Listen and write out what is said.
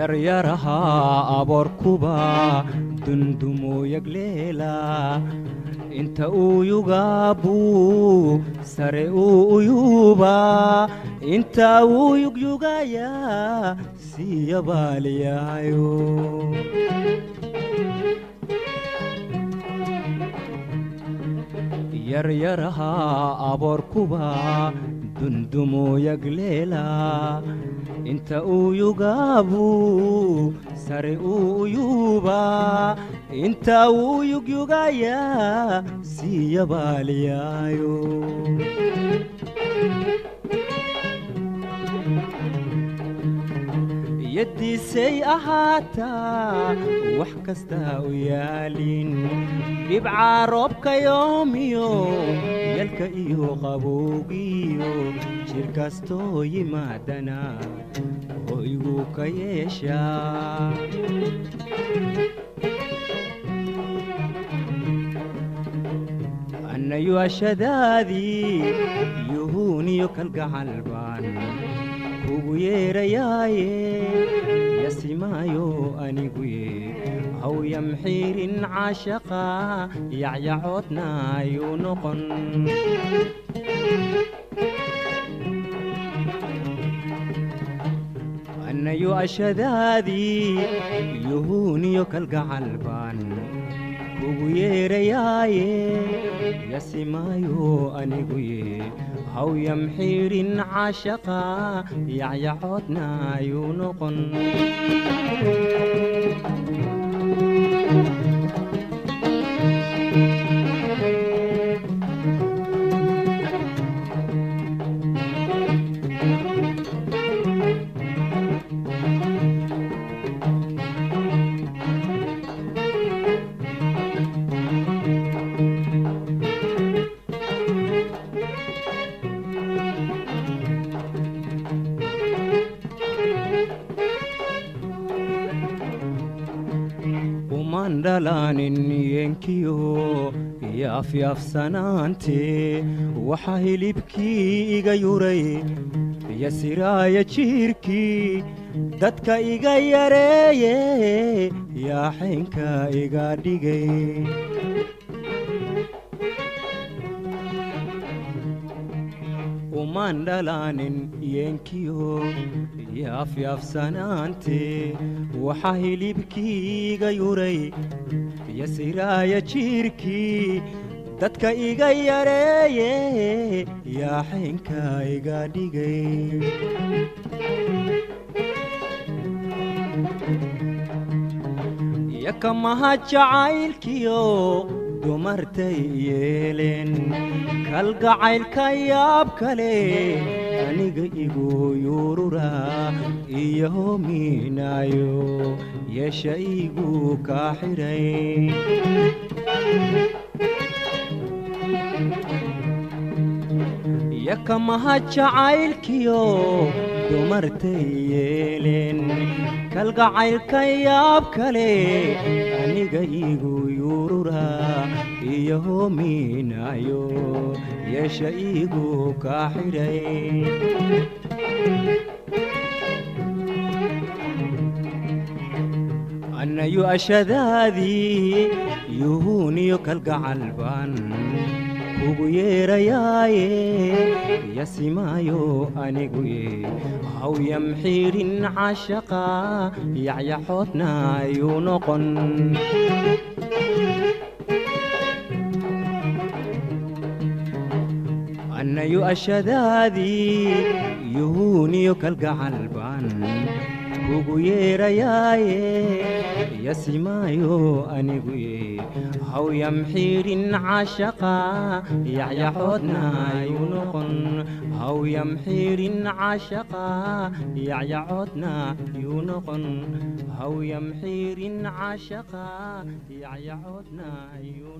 yaryaraha aborkuba dundumo yagleela inta uu yugabu sare uu uyuba inta uu yugyugaya siyabaaliyayo yaryaraha aborkuba dundumo yagleela inta uu yugabu sare uu uyuba inta uu yugyugaya siyabaaliyayo yaddiisay ahaataa wax kasta u yaalin dhibca roobka yoomiyo yalka iyo qabowgiyo jir kastoo yimaadana hoygu ka yeeshaa annayu ashadaadii yuhuuniyo kalgacalbaan kugu yeerayaaye yasimaayo aniguye haw yamxiirin caashaqa yacyacoodna ayuu noqon annayu ashadaadii yuhuuniyo kalgacalbaan kugu yeerayaaye yasimaayo aniguye haw yamxiirin caashaqa yacyacoodna ayuu noqon mandalanin yenkiyo yaafyaafsanaante waxa hilibkii iga yuray yasiraaya jiirkii dadka iga yareeye yaaxaynka iga dhigay mandalanin yenkiyo yaafyaafsanaante waxa hilibkiiga yuray yasiraaya jiirkii dadka iga yareeye yaaxaynka iga dhigay yakamaha jacaylkiyo dumartay yeeleen kalgacaylka yaab kale aniga igu yurura iyo hominaayo yeesha igu ka xiray yakamaha jacaylkiyo dumartay yeeleen kalgacaylka yaab kale aniga igu yurura iyo hominaayo yeesha igu ka xiray annayu ashadaadii yuhuuniyo kalgacalbaan kugu yeerayaaye yasimaayo aniguye haw yamxiirin caashaqa yacyacoodna ayuu noqon annayu ashadaadii yuhuuniyo kalgacalbaan kugu yeerayaaye yasimaayo aniguye haw yamxiirin caashaqa yacyacoodna ayuu noqon haw yamxiirin caashaqa yacyacoodna ayuu noqon haw yamxiirin caashaqa yacyacoodna ayuu